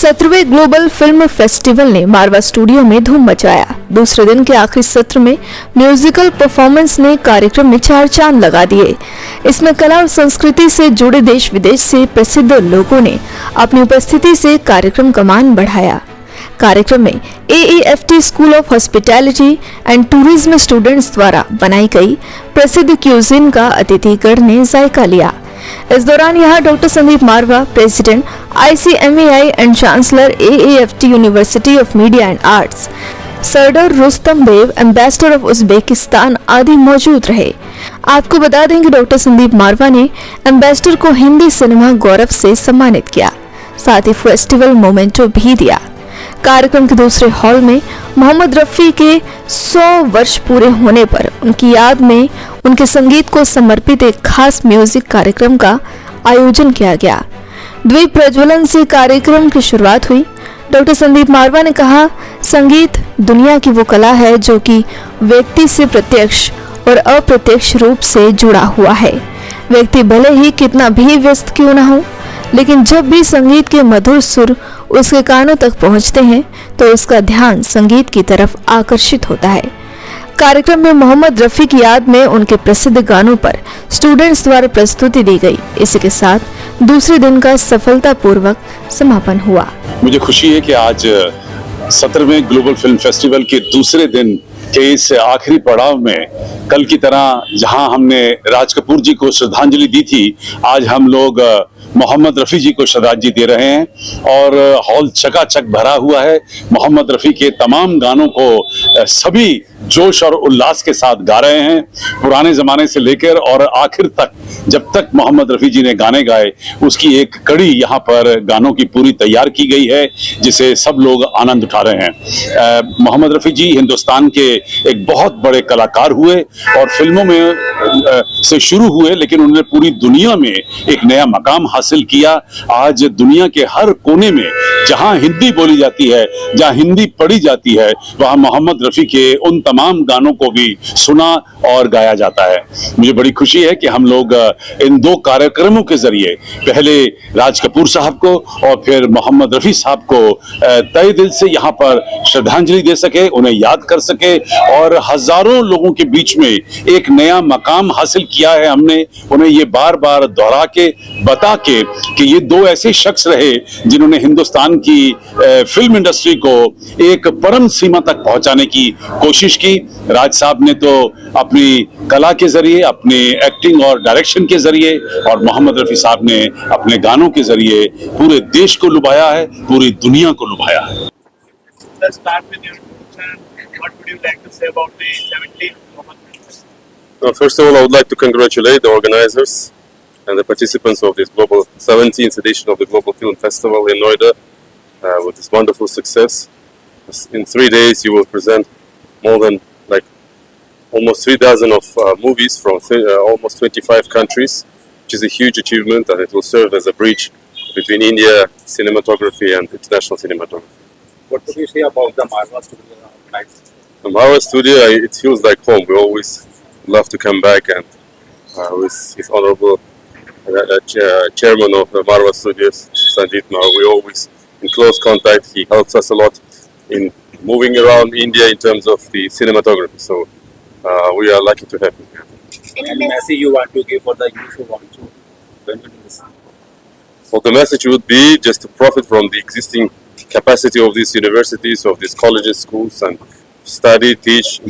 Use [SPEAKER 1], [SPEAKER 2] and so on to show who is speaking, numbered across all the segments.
[SPEAKER 1] 17वें global film festival ने मारवा studio में धूम मचाया। दूसरे दिन के आखिरी सत्र में म्यूजिकल परफॉर्मेंस ने कार्यक्रम में चार चांद लगा दिए। इसमें कला और संस्कृति से जुड़े देश विदेश से प्रसिद्ध लोगों ने अपनी उपस्थिति से कार्यक्रम का मान बढ़ाया। कार्यक्रम में AEFT school of hospitality and tourism students द्वारा बनाई गई प्रसिद्ध क्यूजिन का अतिथिगण ने जायका लिया। इस दौरान यहाँ doctor Sandeep Marwah, president ICMAI and chancellor AEFT university of media and arts, Sardar Rustam Beg, ambassador of Uzbekistan आदि मौजूद रहे। आपको बता दें कि डॉक्टर संदीप मारवा ने एम्बेसडर को हिंदी सिनेमा गौरव से सम्मानित किया, साथ ही फेस्टिवल मोमेंटो भी दिया। कार्यक्रम के दूसरे हॉल में मोहम्मद रफी के 100 वर्ष पूरे होने पर उनकी याद में उनके संगीत को समर्पित एक खास म्यूजिक कार्यक्रम का आयोजन किया गया। द्वीप प्रज्वलन से कार्यक्रम की शुरुआत हुई। डॉक्टर संदीप मारवा ने कहा, संगीत दुनिया की वो कला है जो कि व्यक्ति से प्रत्यक्ष और अप्रत्यक्ष रूप से जुड़ा हुआ है। व्यक्ति भले ही कितना भी व्यस्त क्यों न हो, लेकिन जब भी संगीत के मधुर सुर उसके कानों तक पहुंचते हैं तो उसका ध्यान संगीत की तरफ आकर्षित होता है। कार्यक्रम में मोहम्मद रफी की याद में उनके प्रसिद्ध गानों पर स्टूडेंट्स द्वारा प्रस्तुति दी गई। इसी के साथ दूसरे दिन का सफलतापूर्वक समापन हुआ।
[SPEAKER 2] मुझे खुशी है कि आज 17वें ग्लोबल फिल्म फेस्टिवल के दूसरे दिन के इस आखिरी पड़ाव में कल की तरह जहां हमने राज कपूर जी को श्रद्धांजलि दी थी, आज हम लोग मोहम्मद रफी जी को श्रद्धांजलि दे रहे हैं और हॉल चकाचक भरा हुआ है। मोहम्मद रफी के तमाम गानों को सभी जोश और उल्लास के साथ गा रहे हैं, पुराने जमाने से लेकर और आखिर तक। जब तक मोहम्मद रफी जी ने गाने गाए उसकी एक कड़ी यहाँ पर गानों की पूरी तैयार की गई है, जिसे सब लोग आनंद उठा रहे हैं। मोहम्मद रफी जी हिंदुस्तान के एक बहुत बड़े कलाकार हुए और फिल्मों में से शुरू हुए, लेकिन उन्होंने पूरी दुनिया में एक नया मकाम हासिल किया। आज दुनिया के हर कोने में जहां हिंदी बोली जाती है, जहां हिंदी पढ़ी जाती है, वहां मोहम्मद रफी के उन तमाम गानों को भी सुना और गाया जाता है। मुझे बड़ी खुशी है कि हम लोग इन दो कार्यक्रमों के जरिए पहले राज कपूर साहब को और फिर मोहम्मद रफी साहब को तहे दिल से यहाँ पर श्रद्धांजलि दे सके, उन्हें याद कर सके और हजारों लोगों के बीच में एक नया मकाम हासिल किया है हमने। उन्हें ये बार बार दोहरा के बता के कि ये दो ऐसे शख्स रहे जिन्होंने हिंदुस्तान की फिल्म इंडस्ट्री को एक परम सीमा तक पहुंचाने की कोशिश की। राज साहब ने तो अपनी कला के जरिए, अपनी एक्टिंग और डायरेक्शन के जरिए, और मोहम्मद रफी साहब ने अपने गानों के जरिए पूरे देश को लुभाया है, पूरी दुनिया को लुभाया है।
[SPEAKER 3] First of all, I would like to congratulate the organizers and the participants of this 17th edition of the Global Film Festival in Noida with this wonderful success. In 3 days, you will present more than almost 3 dozen of movies from almost 25 countries, which is a huge achievement, and it will serve as a bridge between India cinematography and international cinematography.
[SPEAKER 4] What would you say about the Marwa Studio?
[SPEAKER 3] The Marwa Studio, it feels like home. We always love to come back, and with his honorable chairman of the Marwa Studios, Sandeep Marwa, we're always in close contact. He helps us a lot in moving around India in terms of the cinematography. So we are lucky to have him here.
[SPEAKER 4] Any message you want to give for the youth who want to benefit this?
[SPEAKER 3] Well, the message would be just to profit from the existing capacity of these universities, of these colleges, schools, and study, teach,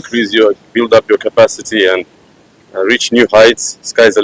[SPEAKER 3] build up your capacity, and reach new heights. Sky's the